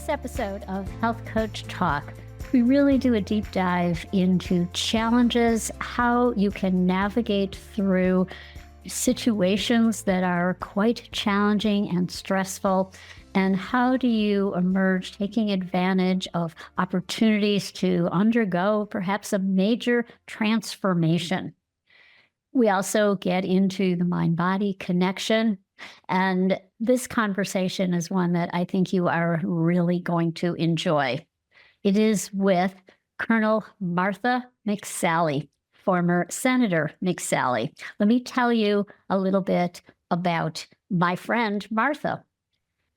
this episode of Health Coach Talk, we really do a deep dive into challenges, how you can navigate through situations that are quite challenging and stressful, and how do you emerge taking advantage of opportunities to undergo perhaps a major transformation. We also get into the mind-body connection. And this conversation is one that I think you are really going to enjoy. It is with Colonel Martha McSally, former Senator McSally. Let me tell you a little bit about my friend Martha.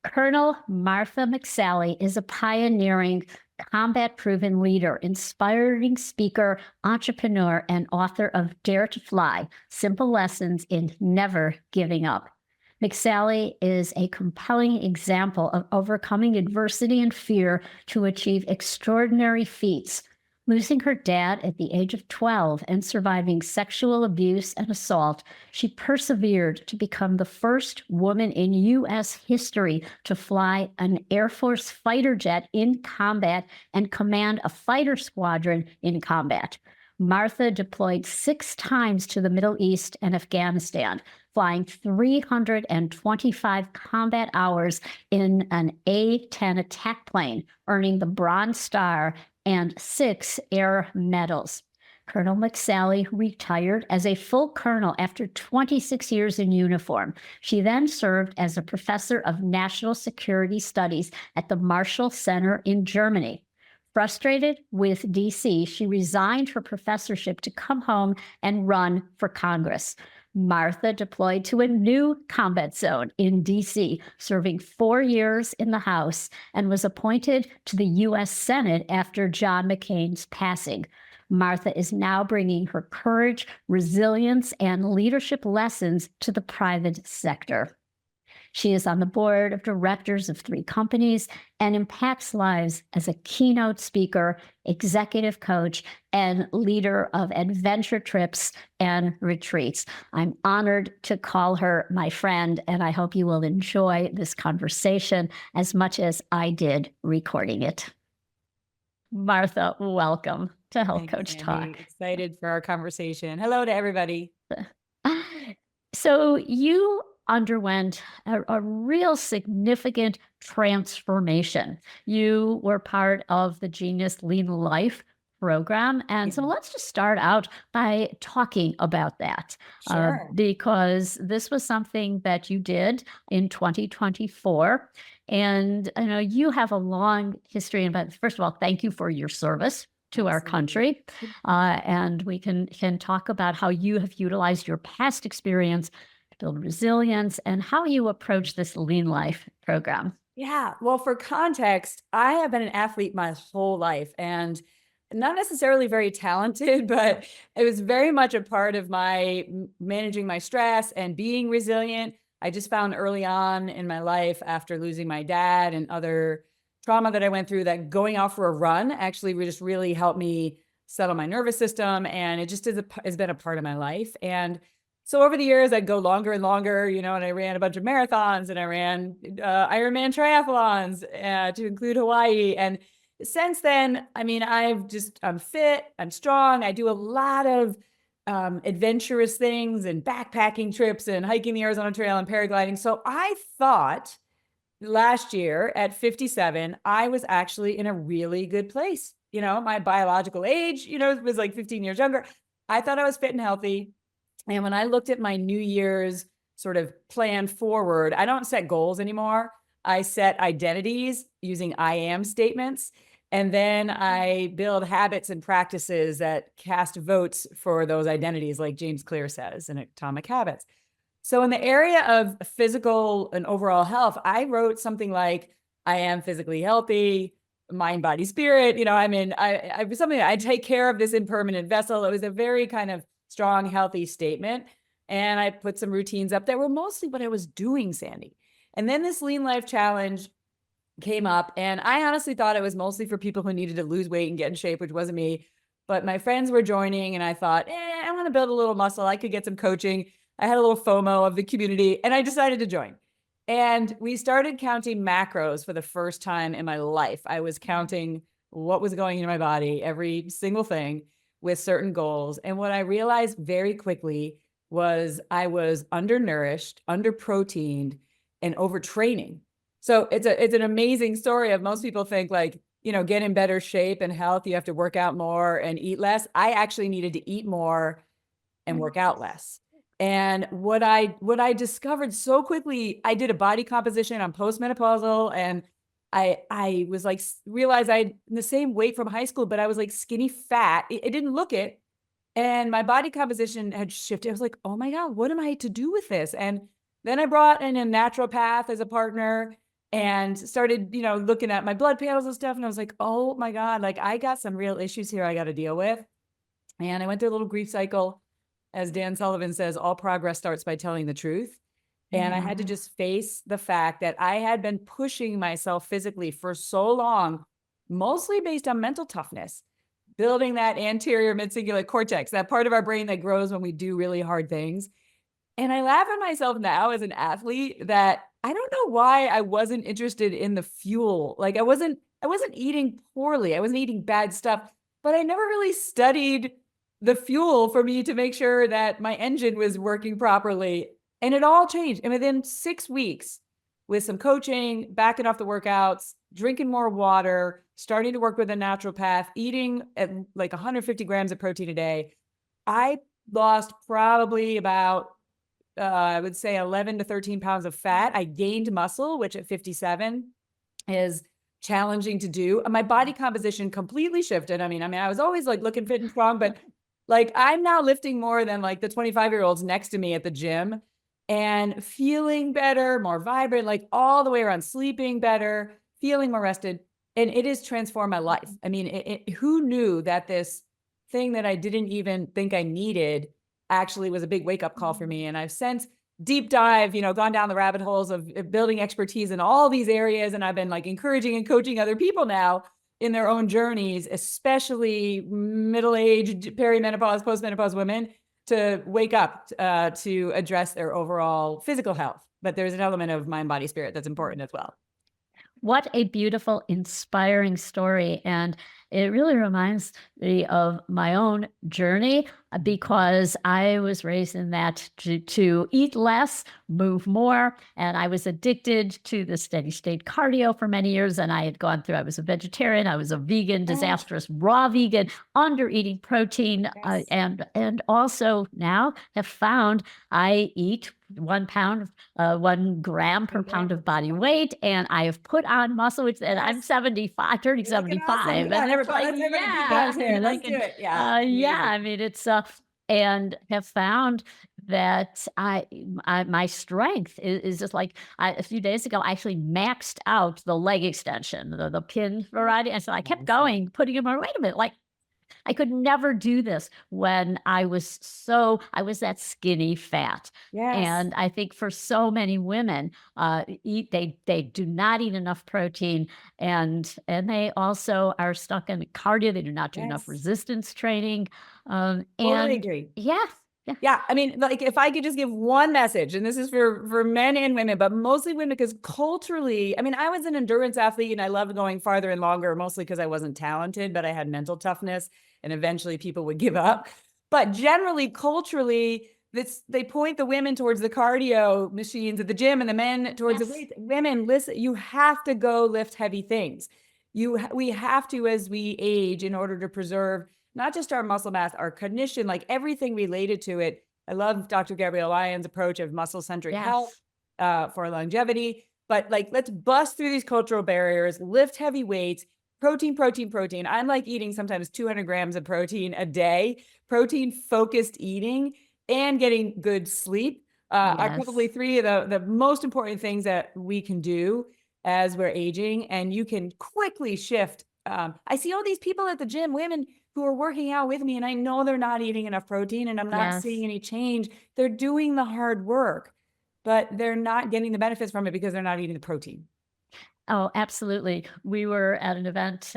Colonel Martha McSally is a pioneering, combat-proven leader, inspiring speaker, entrepreneur, and author of Dare to Fly, Simple Lessons in Never Giving Up. McSally is a compelling example of overcoming adversity and fear to achieve extraordinary feats. Losing her dad at the age of 12 and surviving sexual abuse and assault, she persevered to become the first woman in U.S. history to fly an Air Force fighter jet in combat and command a fighter squadron in combat. Martha deployed 6 times to the Middle East and Afghanistan, flying 325 combat hours in an A-10 attack plane, earning the Bronze Star and 6 Air Medals. Colonel McSally retired as a full colonel after 26 years in uniform. She then served as a professor of national security studies at the Marshall Center in Germany. Frustrated with D.C., she resigned her professorship to come home and run for Congress. Martha deployed to a new combat zone in D.C., serving 4 years in the House, and was appointed to the U.S. Senate after John McCain's passing. Martha is now bringing her courage, resilience, and leadership lessons to the private sector. She is on the board of directors of 3 companies and impacts lives as a keynote speaker, executive coach, and leader of adventure trips and retreats. I'm honored to call her my friend, and I hope you will enjoy this conversation as much as I did recording it. Martha, welcome to Health Coach Talk. Excited for our conversation. Hello to everybody. So you underwent a real significant transformation. You were part of the Genius Lean Life program. And so let's just start out by talking about that. Sure. Because this was something that you did in 2024. And I know you have a long history. And first of all, thank you for your service to our country. And we can talk about how you have utilized your past experience build resilience, and how you approach this Lean Life program. Yeah. Well, for context, I have been an athlete my whole life and not necessarily very talented, but it was very much a part of my managing my stress and being resilient. I just found early on in my life, after losing my dad and other trauma that I went through, that going out for a run actually just really helped me settle my nervous system. And it just has been a part of my life. And so over the years, I'd go longer and longer, and I ran a bunch of marathons and I ran Ironman triathlons to include Hawaii. And since then, I'm fit, I'm strong. I do a lot of adventurous things and backpacking trips and hiking the Arizona Trail and paragliding. So I thought last year at 57, I was actually in a really good place. My biological age, was like 15 years younger. I thought I was fit and healthy. And when I looked at my New Year's sort of plan forward, I don't set goals anymore. I set identities using I am statements. And then I build habits and practices that cast votes for those identities, like James Clear says in Atomic Habits. So in the area of physical and overall health, I wrote something like, I am physically healthy, mind, body, spirit. I was something I take care of this impermanent vessel. It was a very kind of strong, healthy statement. And I put some routines up that were mostly what I was doing, Sandi. And then this Lean Life Challenge came up, and I honestly thought it was mostly for people who needed to lose weight and get in shape, which wasn't me. But my friends were joining, and I thought, I want to build a little muscle. I could get some coaching. I had a little FOMO of the community, and I decided to join. And we started counting macros for the first time in my life. I was counting what was going into my body, every single thing with certain goals. And what I realized very quickly was I was undernourished, underproteined, and overtraining. So it's an amazing story of most people think like, get in better shape and health, you have to work out more and eat less. I actually needed to eat more and work out less. And what I discovered so quickly, I did a body composition on postmenopausal, and I was like, realized I the same weight from high school, but I was like skinny fat. It didn't look it. And my body composition had shifted. I was like, oh my God, what am I to do with this? And then I brought in a naturopath as a partner and started, looking at my blood panels and stuff. And I was like, oh my God, like I got some real issues here I got to deal with. And I went through a little grief cycle. As Dan Sullivan says, all progress starts by telling the truth. And I had to just face the fact that I had been pushing myself physically for so long, mostly based on mental toughness, building that anterior midcingulate cortex, that part of our brain that grows when we do really hard things. And I laugh at myself now as an athlete that I don't know why I wasn't interested in the fuel. Like I wasn't eating poorly. I wasn't eating bad stuff, but I never really studied the fuel for me to make sure that my engine was working properly. And it all changed. And within 6 weeks, with some coaching, backing off the workouts, drinking more water, starting to work with a naturopath, eating at like 150 grams of protein a day, I lost probably about, I would say 11 to 13 pounds of fat. I gained muscle, which at 57 is challenging to do. My body composition completely shifted. I mean, I was always like looking fit and strong, but like I'm now lifting more than like the 25-year-olds next to me at the gym and feeling better, more vibrant, like all the way around, sleeping better, feeling more rested. And it has transformed my life. I mean, who knew that this thing that I didn't even think I needed actually was a big wake up call for me. And I've since deep dive, gone down the rabbit holes of building expertise in all these areas. And I've been like encouraging and coaching other people now in their own journeys, especially middle-aged, perimenopause, postmenopause women, to wake up to address their overall physical health. But there's an element of mind, body, spirit that's important as well. What a beautiful, inspiring story. And it really reminds me of my own journey because I was raised in that to eat less, move more. And I was addicted to the steady state cardio for many years. And I had gone through, I was a vegetarian, I was a vegan, disastrous raw vegan, under eating protein. Yes. And also now have found I eat 1 pound, 1 gram per pound of body weight. And I have put on muscle, which, and I'm 75, turning 75. Awesome. And it's like, Let's do it. Yeah. I mean, it's, and have found that my strength is just like, a few days ago, I actually maxed out the leg extension, the pin variety. And so I kept going, putting them on, wait a minute, like, I could never do this when I was that skinny fat. Yes. And I think for so many women, they do not eat enough protein, and they also are stuck in cardio. They do not do enough resistance training. Totally And agree. yeah. Yeah. I mean, like if I could just give one message, and this is for men and women, but mostly women, because culturally, I mean, I was an endurance athlete and I loved going farther and longer, mostly because I wasn't talented, but I had mental toughness and eventually people would give up. But generally, culturally, they point the women towards the cardio machines at the gym and the men towards the weights. Women, listen, you have to go lift heavy things. We have to, as we age, in order to preserve not just our muscle mass, our cognition, like everything related to it. I love Dr. Gabrielle Lyon's approach of muscle-centric health for longevity. But like, let's bust through these cultural barriers, lift heavy weights, protein, protein, protein. I'm like eating sometimes 200 grams of protein a day, protein-focused eating, and getting good sleep are probably 3 of the most important things that we can do as we're aging. And you can quickly shift. I see all these people at the gym, women who are working out with me, and I know they're not eating enough protein and I'm not seeing any change. They're doing the hard work, but they're not getting the benefits from it because they're not eating the protein. Oh, absolutely. We were at an event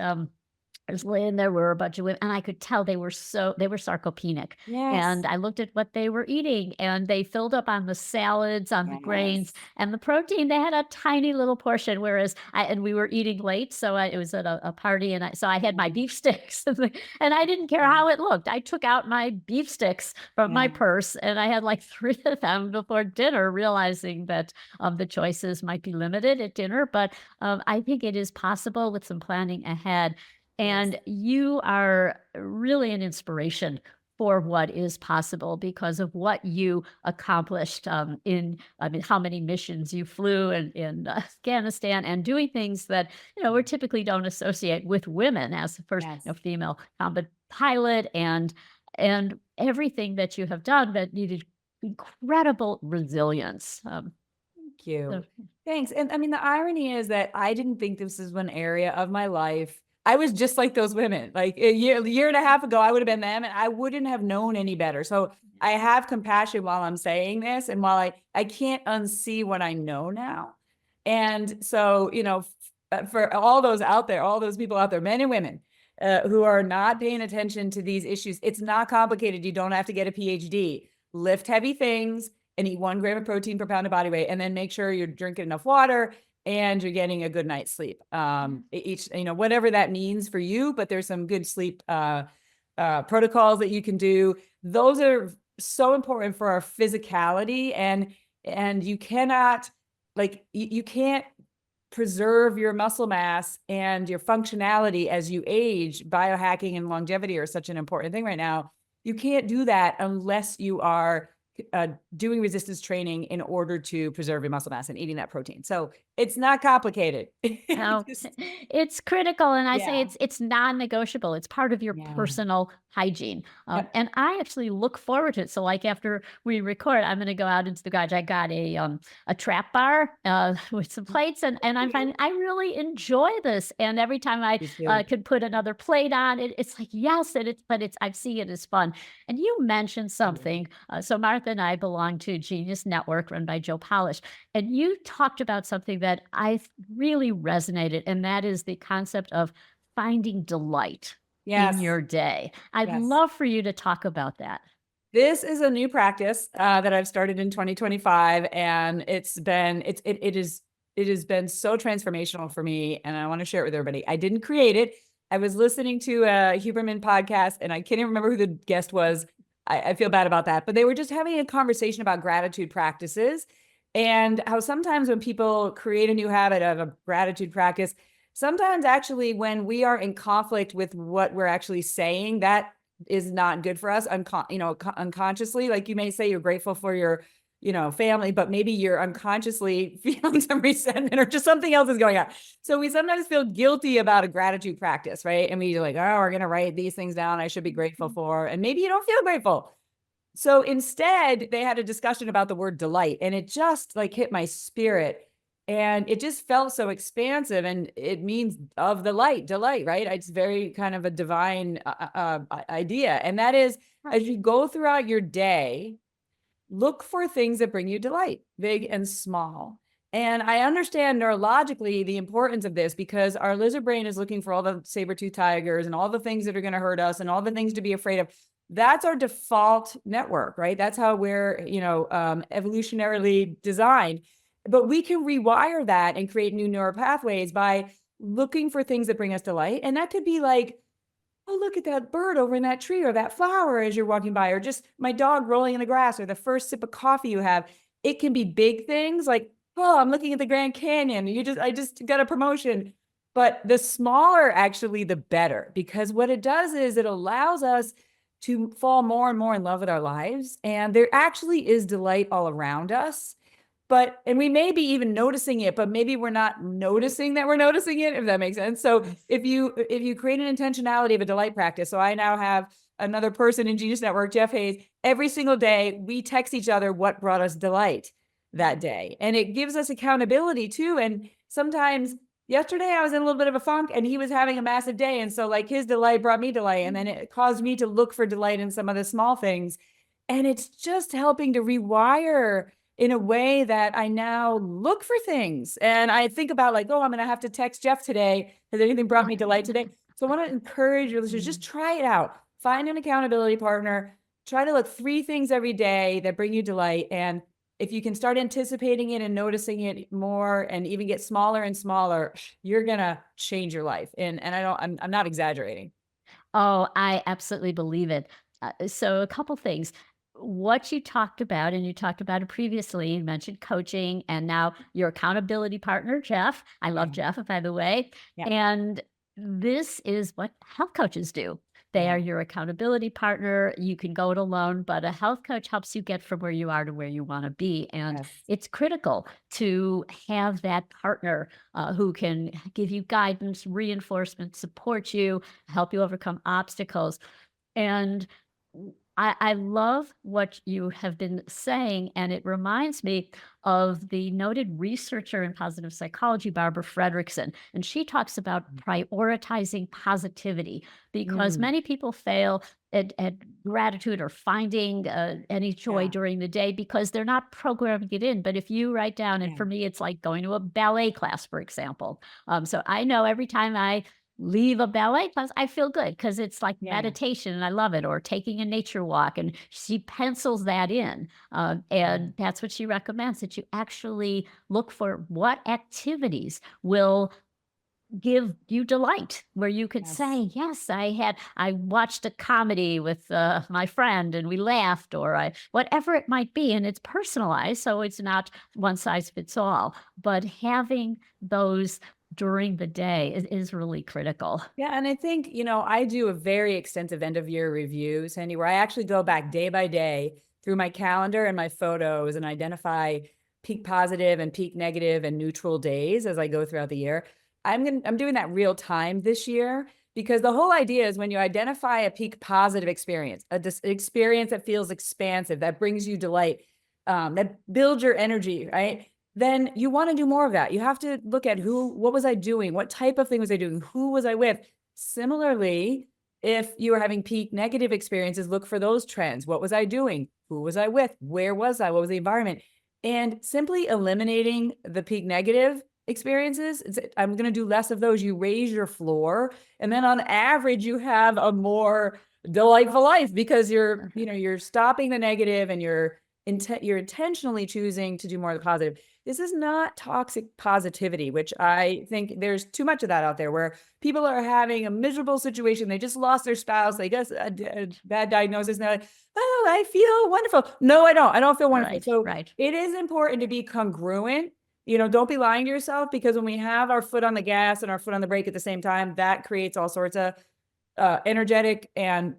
I was laying there, we were a bunch of women, and I could tell they were sarcopenic. Yes. And I looked at what they were eating, and they filled up on the salads, on the grains, Yes. and the protein. They had a tiny little portion, whereas we were eating late, so it was at a party, and I had my Yeah. beef sticks, and I didn't care Yeah. how it looked. I took out my beef sticks from my Yeah. purse, and I had like 3 of them before dinner, realizing that the choices might be limited at dinner. But I think it is possible with some planning ahead, Yes. and you are really an inspiration for what is possible because of what you accomplished I mean, how many missions you flew in Afghanistan and doing things that, we typically don't associate with women as the first, Yes. female combat pilot, and everything that you have done that needed incredible resilience. Thank you. So Thanks. And I mean, the irony is that I didn't think this is one area of my life. I was just like those women. Like a year and a half ago, I would have been them and I wouldn't have known any better. So I have compassion while I'm saying this. And while I can't unsee what I know now. And so, for all those out there, all those people out there, men and women, who are not paying attention to these issues, it's not complicated. You don't have to get a PhD. Lift heavy things and eat 1 gram of protein per pound of body weight, and then make sure you're drinking enough water and you're getting a good night's sleep. Each, whatever that means for you, but there's some good sleep protocols that you can do. Those are so important for our physicality, and you cannot, you can't preserve your muscle mass and your functionality as you age. Biohacking and longevity are such an important thing right now. You can't do that unless you are doing resistance training in order to preserve your muscle mass and eating that protein. So it's not complicated. no, Just, it's critical, and I say yeah. it's non-negotiable. It's part of your Yeah. personal hygiene, Yep. and I actually look forward to it. So, like after we record, I'm going to go out into the garage. I got a trap bar with some plates, and I'm finding I really enjoy this. And every time I Me too. could put another plate on, it's like yes, but I see it as fun. And you mentioned something. So Martha and I belong to Genius Network, run by Joe Polish, and you talked about something that I really resonated, and that is the concept of finding delight in Yes. your day. I'd Yes. love for you to talk about that. This is a new practice that I've started in 2025, and it has been so transformational for me, and I want to share it with everybody. I didn't create it. I was listening to a Huberman podcast, and I can't even remember who the guest was. I feel bad about that, but they were just having a conversation about gratitude practices and how sometimes when people create a new habit of a gratitude practice, sometimes actually when we are in conflict with what we're actually saying, that is not good for us unconsciously. Like you may say you're grateful for your family, but maybe you're unconsciously feeling some resentment or just something else is going on. So we sometimes feel guilty about a gratitude practice, right? And we're like, oh, we're going to write these things down I should be grateful for, and maybe you don't feel grateful. So instead they had a discussion about the word delight, and it just like hit my spirit, and it just felt so expansive, and it means of the light, delight, right? It's very kind of a divine idea. And that is, as you go throughout your day, look for things that bring you delight, big and small. And I understand neurologically the importance of this because our lizard brain is looking for all the saber-toothed tigers and all the things that are going to hurt us and all the things to be afraid of. That's our default network, right? That's how we're, evolutionarily designed. But we can rewire that and create new neural pathways by looking for things that bring us delight. And that could be like, oh, look at that bird over in that tree or that flower as you're walking by, or just my dog rolling in the grass or the first sip of coffee you have. It can be big things like, oh, I'm looking at the Grand Canyon. I just got a promotion. But the smaller, actually, the better, because what it does is it allows us to fall more and more in love with our lives. And there actually is delight all around us. And we may be even noticing it, but maybe we're not noticing that we're noticing it, if that makes sense. So if you create an intentionality of a delight practice, so I now have another person in Genius Network, Jeff Hayes, every single day, we text each other what brought us delight that day. And it gives us accountability too. And sometimes yesterday I was in a little bit of a funk and he was having a massive day. And so like his delight brought me delight. And then it caused me to look for delight in some of the small things. And it's just helping to rewire in a way that I now look for things. And I think about like, oh, I'm going to have to text Jeff today. Has anything brought me delight today? So I want to encourage your listeners, just try it out. Find an accountability partner. Try to look 3 things every day that bring you delight. And if you can start anticipating it and noticing it more and even get smaller and smaller, you're going to change your life. And I'm not exaggerating. Oh, I absolutely believe it. So a couple things. What you talked about, and you talked about it previously, you mentioned coaching and now your accountability partner, Jeff. I love Yeah. Jeff, by the way. Yeah. And this is what health coaches do. They Yeah. are your accountability partner. You can go it alone, but a health coach helps you get from where you are to where you want to be. And Yes. it's critical to have that partner who can give you guidance, reinforcement, support you, help you overcome obstacles. And I love what you have been saying, and it reminds me of the noted researcher in positive psychology, Barbara Fredrickson. And she talks about prioritizing positivity because Mm, many people fail at gratitude or finding any joy yeah. during the day because they're not programming it in. But if you write down, and Yeah. for me, it's like going to a ballet class, for example. So I know every time I leave a ballet class, I feel good because it's like Yeah. meditation and I love it, or taking a nature walk. And she pencils that in. And that's what she recommends, that you actually look for what activities will give you delight, where you could Yes. say, yes, I watched a comedy with my friend and we laughed, or whatever it might be. And it's personalized. So it's not one size fits all, but having those during the day is really critical. Yeah. And I think, I do a very extensive end of year review, Sandy, where I actually go back day by day through my calendar and my photos and identify peak positive and peak negative and neutral days as I go throughout the year. I'm doing that real time this year because the whole idea is when you identify a peak positive experience, experience that feels expansive, that brings you delight, that builds your energy, right? Then you want to do more of that. You have to look at what was I doing? What type of thing was I doing? Who was I with? Similarly, if you are having peak negative experiences, look for those trends. What was I doing? Who was I with? Where was I? What was the environment? And simply eliminating the peak negative experiences, I'm going to do less of those. You raise your floor. And then on average, you have a more delightful life because you're stopping the negative and you're intentionally choosing to do more of the positive. This is not toxic positivity, which I think there's too much of that out there where people are having a miserable situation. They just lost their spouse. They got a bad diagnosis. And they're like, oh, I feel wonderful. No, I don't. I don't feel wonderful. Right, So right. it is important to be congruent. Don't be lying to yourself, because when we have our foot on the gas and our foot on the brake at the same time, that creates all sorts of energetic and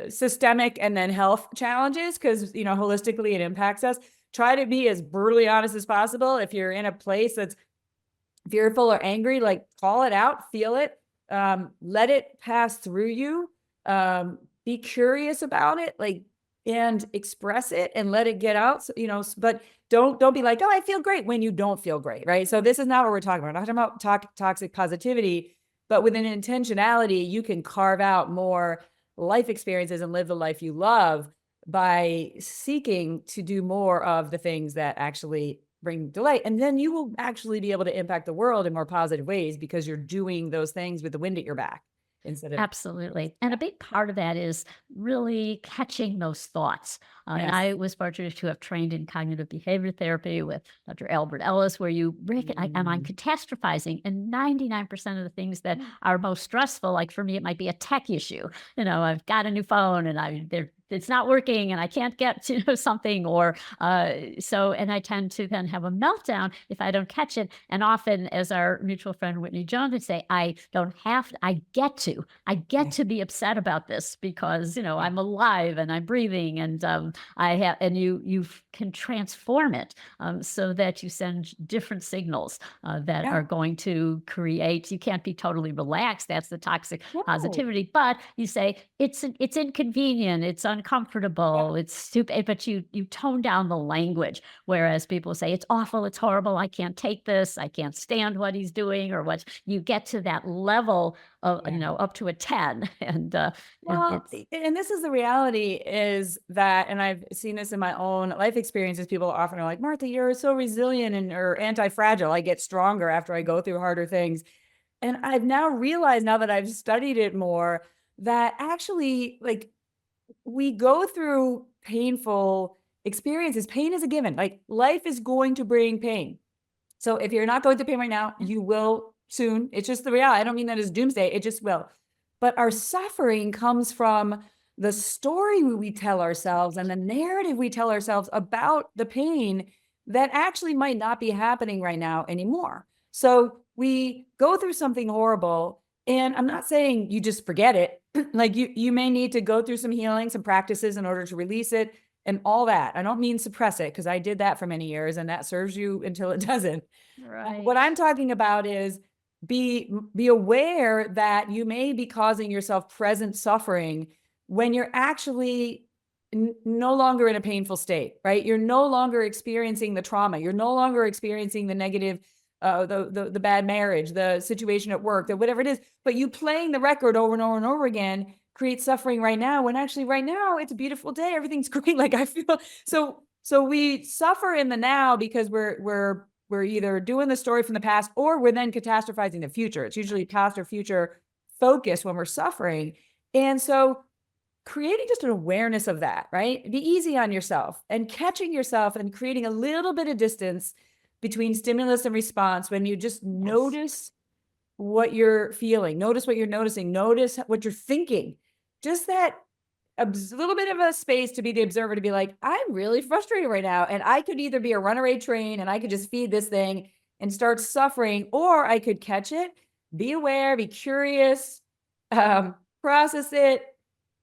systemic and then health challenges, because holistically it impacts us. Try to be as brutally honest as possible. If you're in a place that's fearful or angry, like, call it out, feel it, let it pass through you, be curious about it, like, and express it and let it get out. So, but don't be like, oh, I feel great, when you don't feel great, right? So this is not what we're talking about. We're not talking about toxic positivity, but with an intentionality, you can carve out more life experiences and live the life you love by seeking to do more of the things that actually bring delight. And then you will actually be able to impact the world in more positive ways because you're doing those things with the wind at your back instead of. Absolutely. And a big part of that is really catching those thoughts. And Yes. I was fortunate to have trained in cognitive behavior therapy with Dr. Albert Ellis, where I'm on Mm. catastrophizing. And 99% of the things that are most stressful, like for me, it might be a tech issue. I've got a new phone and it's not working and I can't get to something, or and I tend to then have a meltdown if I don't catch it. And often, as our mutual friend Whitney Jones would say, I don't have to, I get to be upset about this because I'm alive and I'm breathing, and you can transform it so that you send different signals that Yeah. are going to create. You can't be totally relaxed. That's the toxic No. positivity. But you say it's inconvenient, it's uncomfortable, it's stupid, but you tone down the language. Whereas people say it's awful, it's horrible, I can't take this, I can't stand what he's doing, or what. You get to that level of Yeah. up to a 10, and Well, it's and this is the reality, is that, and I've seen this in my own life experiences, people often are like, Martha, you're so resilient or anti-fragile. I get stronger after I go through harder things. And I've now realized, now that I've studied it more, that actually, like, we go through painful experiences. Pain is a given. Like, life is going to bring pain. So if you're not going through pain right now, you will soon. It's just the reality. I don't mean that as doomsday. It just will. But our suffering comes from the story we tell ourselves and the narrative we tell ourselves about the pain that actually might not be happening right now anymore. So we go through something horrible, and I'm not saying you just forget it. Like, you may need to go through some healing, some practices in order to release it and all that. I don't mean suppress it, because I did that for many years, and that serves you until it doesn't. Right. What I'm talking about is be aware that you may be causing yourself present suffering when you're actually no longer in a painful state, right? You're no longer experiencing the trauma. You're no longer experiencing the negative, the bad marriage, the situation at work, that whatever it is. But you playing the record over and over and over again creates suffering right now, when actually right now it's a beautiful day. Everything's great. Like, I feel so we suffer in the now because we're either doing the story from the past, or we're then catastrophizing the future. It's usually past or future focus when we're suffering. And so creating just an awareness of that, right? Be easy on yourself and catching yourself and creating a little bit of distance between stimulus and response. When you just notice what you're feeling, notice what you're noticing, notice what you're thinking, just that a little bit of a space to be the observer, to be like, I'm really frustrated right now. And I could either be a runaway train and I could just feed this thing and start suffering, or I could catch it, be aware, be curious, process it,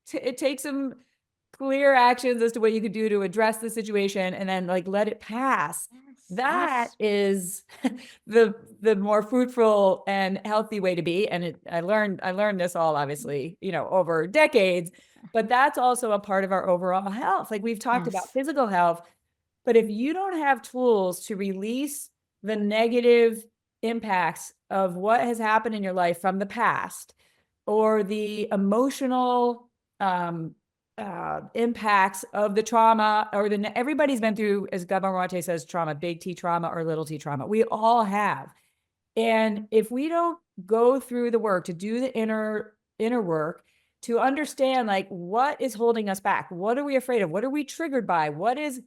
take some clear actions as to what you could do to address the situation, and then, like, let it pass. That is the more fruitful and healthy way to be. And I learned this all, obviously, over decades, but that's also a part of our overall health. Like, we've talked about physical health, but if you don't have tools to release the negative impacts of what has happened in your life from the past, or the emotional impacts of the trauma, or everybody's been through, as Gabon Roate says, trauma, big T trauma or little t trauma. We all have. And if we don't go through the work to do the inner work, to understand, like, what is holding us back? What are we afraid of? What are we triggered by? What is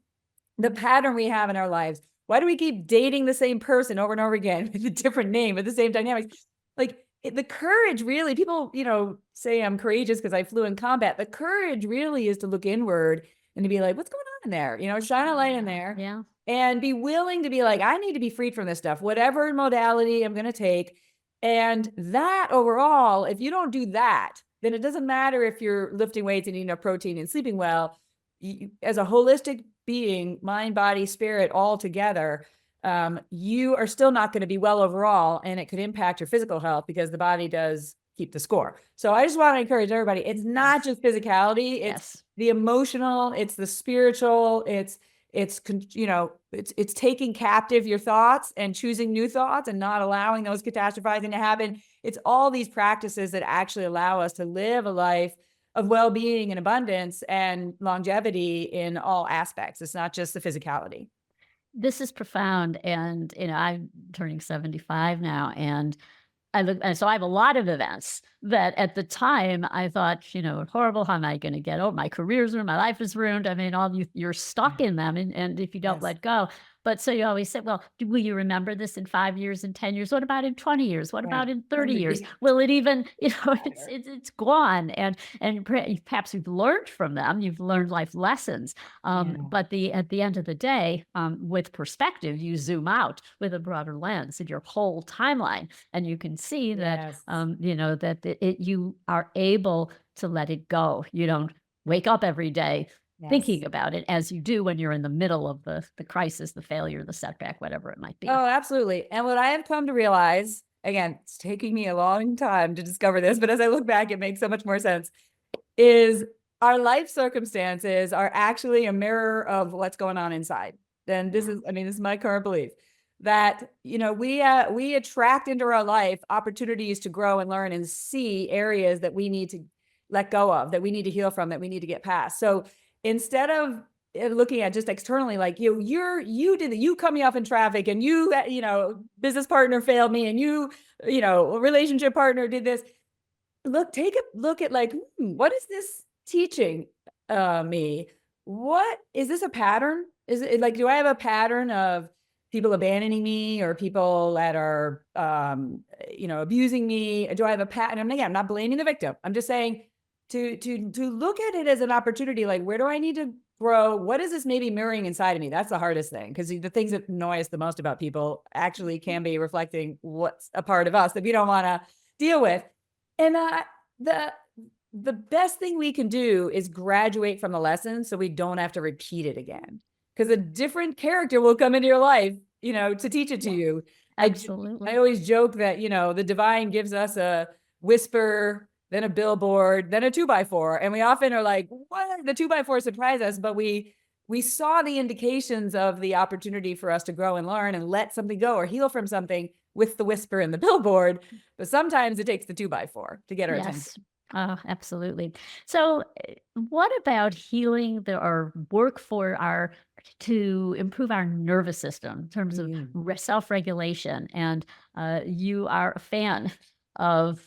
the pattern we have in our lives? Why do we keep dating the same person over and over again with a different name, with the same dynamics? Like, the courage, really, people, say I'm courageous because I flew in combat. The courage really is to look inward and to be like, what's going on in there? Shine a light in there. Yeah. And be willing to be like, I need to be freed from this stuff, whatever modality I'm going to take. And that overall, if you don't do that, then it doesn't matter if you're lifting weights and eating enough protein and sleeping well. As a holistic being, mind, body, spirit, all together, you are still not going to be well overall, and it could impact your physical health, because the body does keep the score. So I just want to encourage everybody. It's not just physicality. It's the emotional, it's the spiritual, it's taking captive your thoughts and choosing new thoughts and not allowing those catastrophizing to happen. It's all these practices that actually allow us to live a life of well-being and abundance and longevity in all aspects. It's not just the physicality. This is profound. And, I'm turning 75 now, and so I have a lot of events that at the time I thought, horrible. How am I going to get over? My career's ruined. My life is ruined. I mean, you're stuck in them. And if you don't let go. But so you always say, well, will you remember this in 5 years, in 10 years? What about in 20 years? What about in 30 years? Will it even, it's gone. And perhaps you've learned from them. You've learned life lessons. But at the end of the day, with perspective, you zoom out with a broader lens in your whole timeline, and you can see that, that you are able to let it go. You don't wake up every day thinking about it, as you do when you're in the middle of the crisis, the failure, the setback, whatever it might be. Oh, absolutely. And what I have come to realize, again, it's taking me a long time to discover this, but as I look back, it makes so much more sense, is our life circumstances are actually a mirror of what's going on inside. And this is my current belief, that, we attract into our life opportunities to grow and learn and see areas that we need to let go of, that we need to heal from, that we need to get past. So instead of looking at just externally, like you cut me off in traffic, and business partner failed me, and a relationship partner did this. Take a look at like, what is this teaching me? What is this a pattern? Is it like, do I have a pattern of people abandoning me, or people that are, abusing me? Do I have a pattern? And again, I'm not blaming the victim. I'm just saying to look at it as an opportunity. Like, where do I need to grow? What is this maybe mirroring inside of me? That's the hardest thing, because the things that annoy us the most about people actually can be reflecting what's a part of us that we don't want to deal with. And the best thing we can do is graduate from the lesson, so we don't have to repeat it again. Because a different character will come into your life, to teach it to you. Absolutely. I always joke that, the divine gives us a whisper, then a billboard, then a 2x4. And we often are like, what? The 2x4 surprised us, but we saw the indications of the opportunity for us to grow and learn and let something go or heal from something with the whisper and the billboard. But sometimes it takes the 2x4 to get our attention. Oh, absolutely. So, what about healing or work to improve our nervous system in terms of self-regulation? And you are a fan of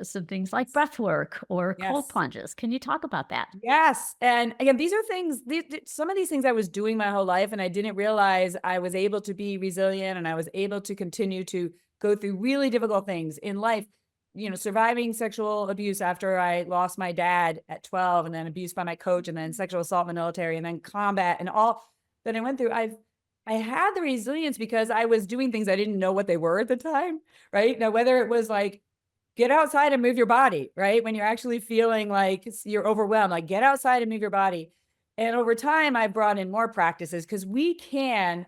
some things like breathwork or cold Yes. plunges. Can you talk about that? Yes. And again, these are things, some of these things I was doing my whole life, and I didn't realize I was able to be resilient, and I was able to continue to go through really difficult things in life. Surviving sexual abuse after I lost my dad at 12, and then abuse by my coach, and then sexual assault in the military, and then combat, and all that I went through. I had the resilience because I was doing things I didn't know what they were at the time, right? Now, whether it was like, get outside and move your body, right? When you're actually feeling like you're overwhelmed, like, get outside and move your body. And over time, I brought in more practices, because we can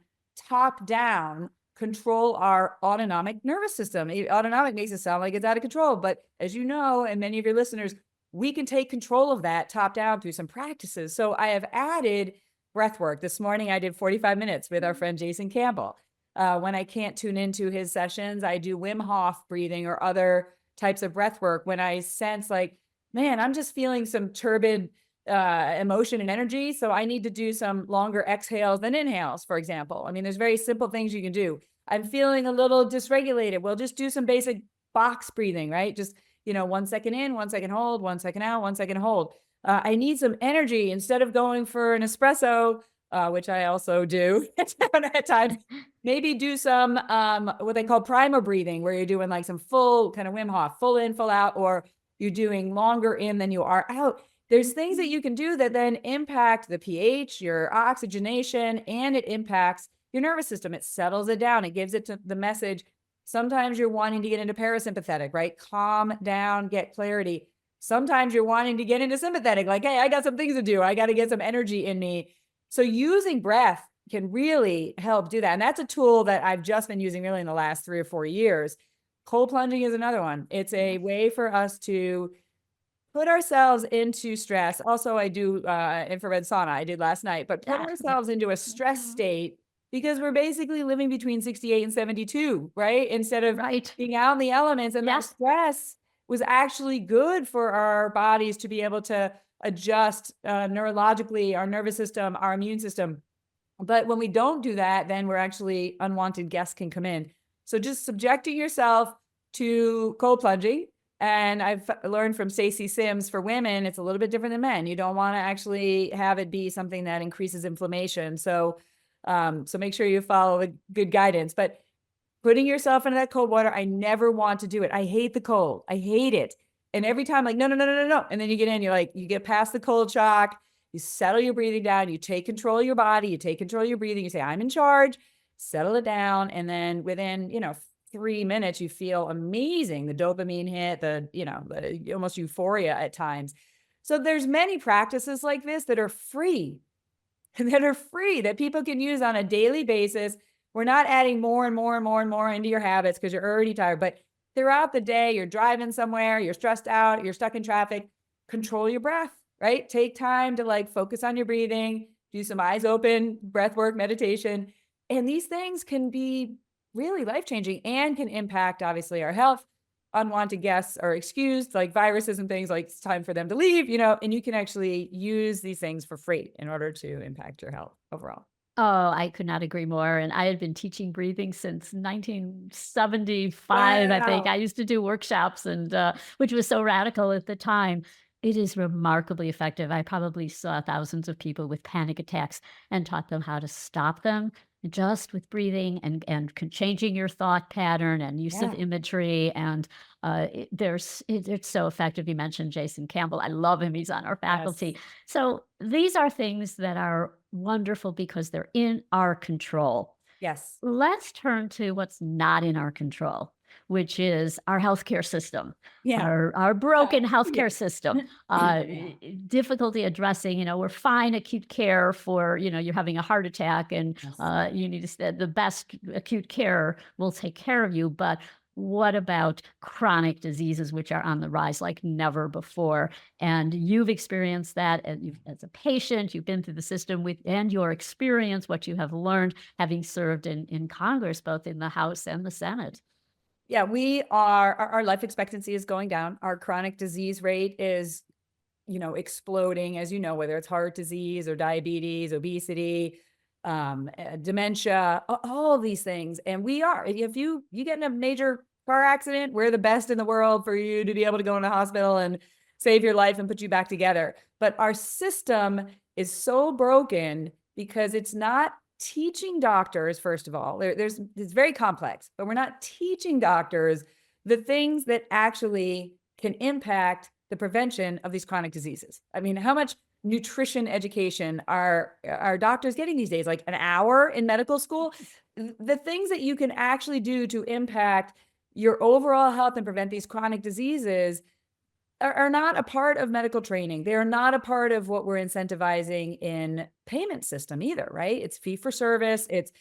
top down control our autonomic nervous system. Autonomic makes it sound like it's out of control, but as you know, and many of your listeners, we can take control of that top down through some practices. So I have added breath work. This morning, I did 45 minutes with our friend Jason Campbell. When I can't tune into his sessions, I do Wim Hof breathing or other types of breath work. When I sense like, man, I'm just feeling some turbid emotion and energy, so I need to do some longer exhales than inhales, for example. I mean, there's very simple things you can do. I'm feeling a little dysregulated. Well, just do some basic box breathing, right? Just, 1 second in, 1 second hold, 1 second out, 1 second hold. I need some energy. Instead of going for an espresso, which I also do at times, maybe do some what they call primer breathing, where you're doing like some full kind of Wim Hof, full in, full out, or you're doing longer in than you are out. There's things that you can do that then impact the pH, your oxygenation, and it impacts your nervous system. It settles it down. It gives it to the message. Sometimes you're wanting to get into parasympathetic, right? Calm down, get clarity. Sometimes you're wanting to get into sympathetic, like, hey, I got some things to do. I got to get some energy in me. So using breath can really help do that. And that's a tool that I've just been using really in the last 3 or 4 years. Cold plunging is another one. It's a way for us to put ourselves into stress. Also, I do infrared sauna. I did last night, but put ourselves into a stress state, because we're basically living between 68 and 72, right? Instead of being out in the elements. And that stress was actually good for our bodies to be able to adjust neurologically, our nervous system, our immune system. But when we don't do that, then we're actually, unwanted guests can come in. So just subjecting yourself to cold plunging. And I've learned from Stacey Sims, for women, it's a little bit different than men. You don't want to actually have it be something that increases inflammation. So make sure you follow the good guidance. But putting yourself into that cold water, I never want to do it. I hate the cold. I hate it. And every time, like, no. And then you get in, you get past the cold shock, you settle your breathing down, you take control of your body, you take control of your breathing, you say, I'm in charge, settle it down. And then within, 3 minutes, you feel amazing. The dopamine hit, the almost euphoria at times. So there's many practices like this that are free, that people can use on a daily basis. We're not adding more and more and more and more into your habits because you're already tired. But throughout the day, you're driving somewhere, you're stressed out, you're stuck in traffic, control your breath, right? Take time to focus on your breathing, do some eyes open, breath work, meditation. And these things can be really life-changing and can impact, obviously, our health, unwanted guests are excused, like viruses and things, like it's time for them to leave, and you can actually use these things for free in order to impact your health overall. Oh, I could not agree more, and I had been teaching breathing since 1975, I think. Wow. I used to do workshops and, which was so radical at the time. It is remarkably effective. I probably saw thousands of people with panic attacks and taught them how to stop them just with breathing and changing your thought pattern and use of Yeah. imagery, and, it's so effective. You mentioned Jason Campbell. I love him. He's on our Yes. faculty. So these are things that are wonderful because they're in our control. Yes. Let's turn to what's not in our control, which is our healthcare system, Yeah. our broken Yeah. healthcare system. Yeah. Difficulty addressing, we're fine acute care for, you're having a heart attack and Yes. you need the best acute care will take care of you. But what about chronic diseases, which are on the rise like never before? And you've experienced that as a patient, you've been through the system and your experience, what you have learned having served in Congress, both in the House and the Senate. Yeah, our life expectancy is going down. Our chronic disease rate is, exploding, as you know, whether it's heart disease or diabetes, obesity, dementia, all of these things. And if you get in a major car accident, we're the best in the world for you to be able to go in a hospital and save your life and put you back together. But our system is so broken because it's not teaching doctors, first of all, it's very complex, but we're not teaching doctors the things that actually can impact the prevention of these chronic diseases. I mean, how much nutrition education are doctors getting these days? Like an hour in medical school? The things that you can actually do to impact your overall health and prevent these chronic diseases are not a part of medical training. They are not a part of what we're incentivizing in payment system either, right? It's fee for service. It's,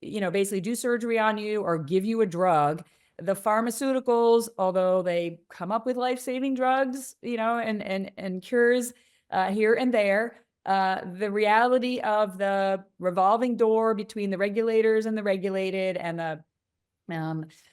basically do surgery on you or give you a drug. The pharmaceuticals, although they come up with life-saving drugs, and cures here and there, the reality of the revolving door between the regulators and the regulated and the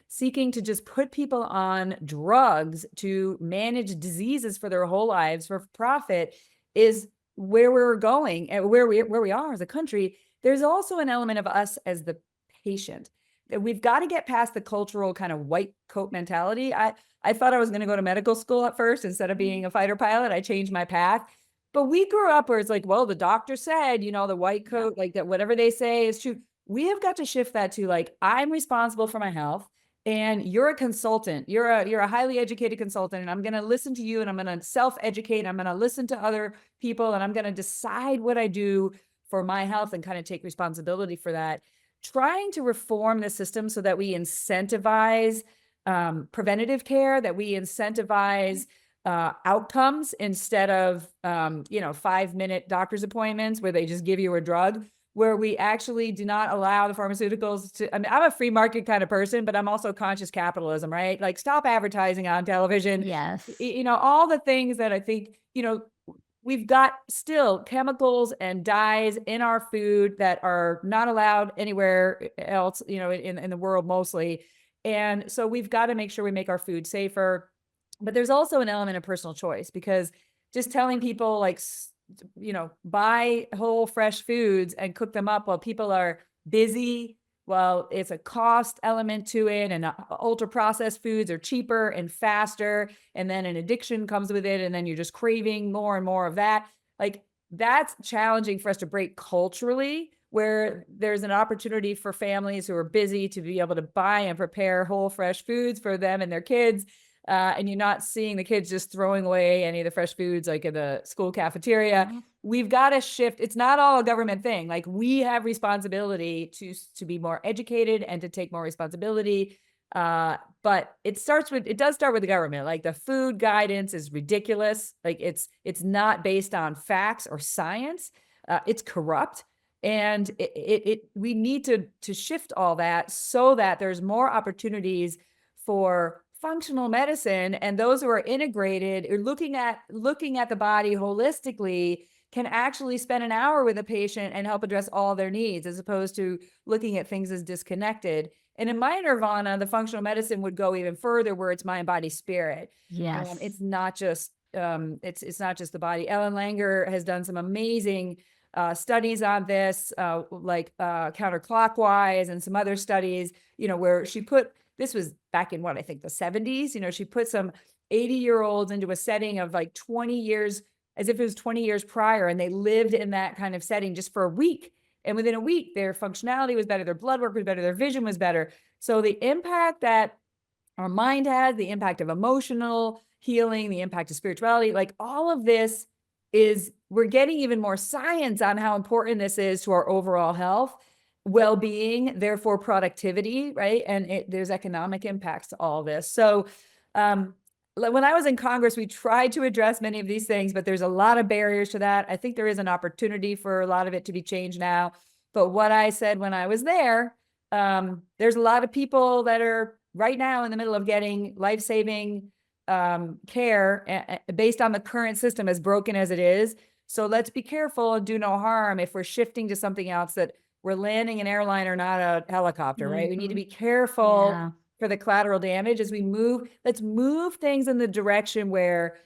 seeking to just put people on drugs to manage diseases for their whole lives for profit is where we're going and where we are as a country. There's also an element of us as the patient that we've got to get past the cultural kind of white coat mentality. I thought I was going to go to medical school at first instead of being a fighter pilot. I changed my path. But we grew up where it's like, well, the doctor said, the white coat, like that, whatever they say is true. We have got to shift that to like, I'm responsible for my health and you're a consultant. You're a highly educated consultant and I'm going to listen to you and I'm going to self-educate. I'm going to listen to other people and I'm going to decide what I do for my health and kind of take responsibility for that. Trying to reform the system so that we incentivize preventative care, that we incentivize outcomes instead of 5-minute doctor's appointments where they just give you a drug, where we actually do not allow the pharmaceuticals to, I'm a free market kind of person, but I'm also conscious capitalism, right? Like stop advertising on television. Yes. All the things that I think, we've got still chemicals and dyes in our food that are not allowed anywhere else, in the world mostly. And so we've got to make sure we make our food safer. But there's also an element of personal choice because just telling people like, buy whole fresh foods and cook them up while people are busy. Well, it's a cost element to it, and ultra processed foods are cheaper and faster. And then an addiction comes with it. And then you're just craving more and more of that. Like that's challenging for us to break culturally, where there's an opportunity for families who are busy to be able to buy and prepare whole fresh foods for them and their kids. And you're not seeing the kids just throwing away any of the fresh foods like in the school cafeteria. Mm-hmm. We've got to shift. It's not all a government thing. Like we have responsibility to be more educated and to take more responsibility. But it does start with the government. Like the food guidance is ridiculous. Like it's not based on facts or science. It's corrupt. And we need to shift all that so that there's more opportunities for functional medicine, and those who are integrated or looking at the body holistically can actually spend an hour with a patient and help address all their needs, as opposed to looking at things as disconnected. And in my nirvana, the functional medicine would go even further, where it's mind, body, spirit. Yes. It's not just it's not just the body. Ellen Langer has done some amazing studies on this, counterclockwise, and some other studies, where she put, this was back in what, I think the 70s, she put some 80-year-olds into a setting of like 20 years, as if it was 20 years prior, and they lived in that kind of setting just for a week. And within a week, their functionality was better, their blood work was better, their vision was better. So the impact that our mind has, the impact of emotional healing, the impact of spirituality, like all of this we're getting even more science on how important this is to our overall health, well-being, therefore productivity, right? And there's economic impacts to all this. So when I was in Congress, we tried to address many of these things, but there's a lot of barriers to that. I think there is an opportunity for a lot of it to be changed now. But what I said when I was there, there's a lot of people that are right now in the middle of getting life-saving care based on the current system, as broken as it is. So let's be careful and do no harm if we're shifting to something else, that we're landing an airliner, not a helicopter, right? We need to be careful for the collateral damage as we move. Let's move things in the direction where,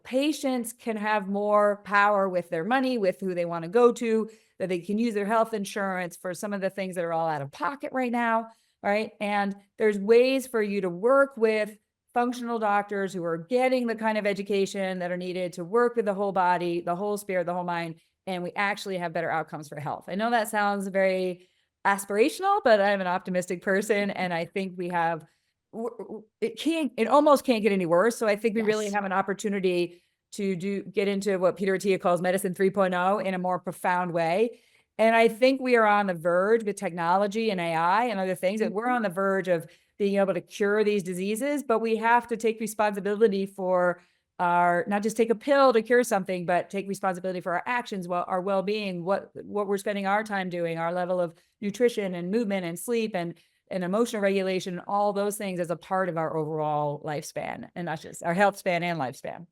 patients can have more power with their money, with who they want to go to, that they can use their health insurance for some of the things that are all out of pocket right now, right? And there's ways for you to work with functional doctors who are getting the kind of education that are needed to work with the whole body, the whole spirit, the whole mind, and we actually have better outcomes for health. I know that sounds very aspirational, but I'm an optimistic person, and I think it almost can't get any worse. So I think we really have an opportunity to get into what Peter Attia calls medicine 3.0 in a more profound way. And I think we are on the verge with technology and AI and other things, that we're on the verge of being able to cure these diseases, but we have to take responsibility for not just take a pill to cure something, but take responsibility for our actions, our well-being, what we're spending our time doing, our level of nutrition and movement and sleep and emotional regulation, all those things as a part of our overall lifespan, and not just our health span and lifespan.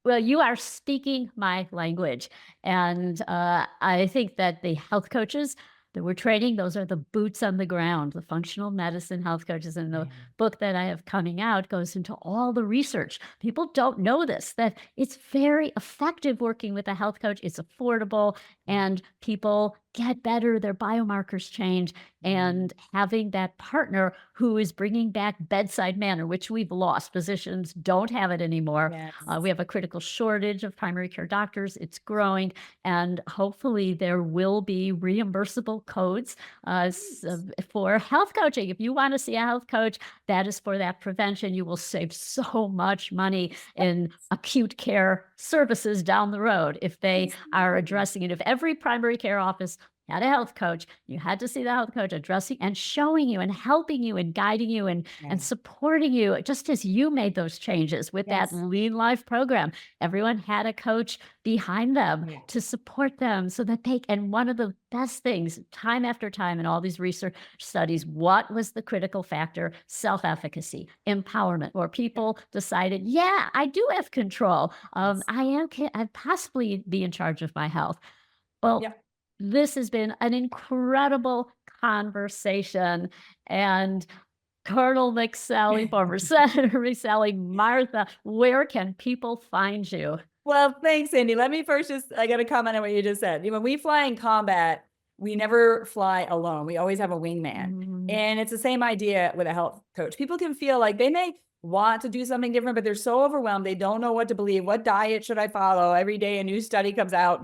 Well, you are speaking my language. And I think that the health coaches that we're training, those are the boots on the ground, the functional medicine health coaches. And the book that I have coming out goes into all the research. People don't know this, that it's very effective working with a health coach. It's affordable, and people get better, their biomarkers change, and having that partner who is bringing back bedside manner, which we've lost. Physicians don't have it anymore. Yes. We have a critical shortage of primary care doctors. It's growing, and hopefully there will be reimbursable codes for health coaching. If you want to see a health coach, that is for that prevention. You will save so much money in acute care services down the road if they are addressing it. If every primary care office had a health coach, you had to see the health coach addressing and showing you and helping you and guiding you and supporting you, just as you made those changes with that Lean Life program. Everyone had a coach behind them to support them so that and one of the best things, time after time in all these research studies, what was the critical factor? Self-efficacy, empowerment, where people decided, yeah, I do have control. I'd possibly be in charge of my health. Well, this has been an incredible conversation. And Colonel McSally, former Senator McSally, Martha, where can people find you? Well, thanks, Sandi. Let me first I got to comment on what you just said. When we fly in combat, we never fly alone. We always have a wingman. And it's the same idea with a health coach. People can feel like they may want to do something different, but they're so overwhelmed. They don't know what to believe. What diet should I follow? Every day a new study comes out,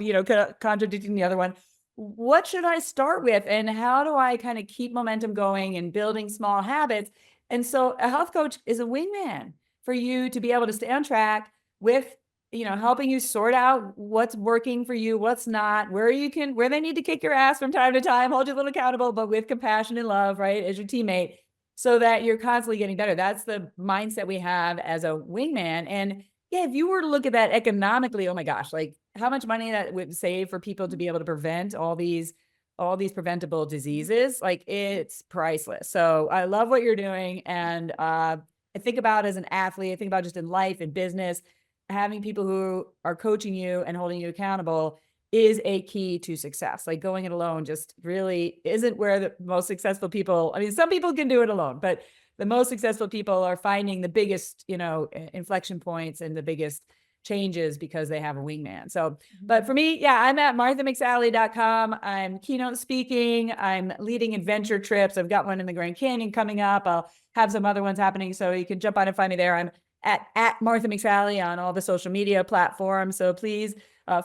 contradicting the other one. What should I start with? And how do I kind of keep momentum going and building small habits? And so a health coach is a wingman for you to be able to stay on track with, helping you sort out what's working for you, what's not, where they need to kick your ass from time to time, hold you a little accountable, but with compassion and love, right, as your teammate, so that you're constantly getting better. That's the mindset we have as a wingman. And if you were to look at that economically, oh my gosh, like how much money that would save for people to be able to prevent all these preventable diseases, like it's priceless. So I love what you're doing. And I think about as an athlete, I think about just in life and business, having people who are coaching you and holding you accountable is a key to success. Like going it alone just really isn't where the most successful people, I mean, some people can do it alone, but the most successful people are finding the biggest, inflection points and the biggest changes because they have a wingman. So, but for me, yeah, I'm at marthamcsally.com. I'm keynote speaking. I'm leading adventure trips. I've got one in the Grand Canyon coming up. I'll have some other ones happening. So you can jump on and find me there. I'm at Martha McSally on all the social media platforms. So please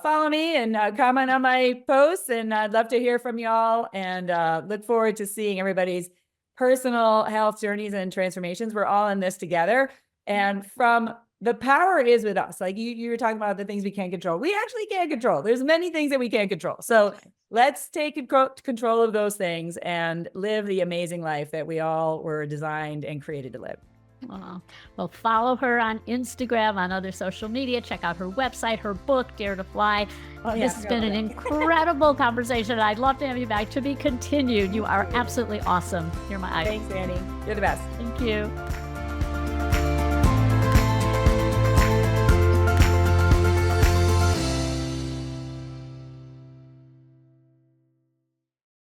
follow me and comment on my posts. And I'd love to hear from y'all and look forward to seeing everybody's personal health journeys and transformations. We're all in this together. And from the power is with us. Like you were talking about the things we can't control. We actually can't control. There's many things that we can't control. So let's take control of those things and live the amazing life that we all were designed and created to live. Well, follow her on Instagram, on other social media. Check out her website, her book, Dare to Fly. This has been an incredible conversation. I'd love to have you back. To be continued. You are absolutely awesome. You're my idol. Thanks, Annie. You're the best. Thank you.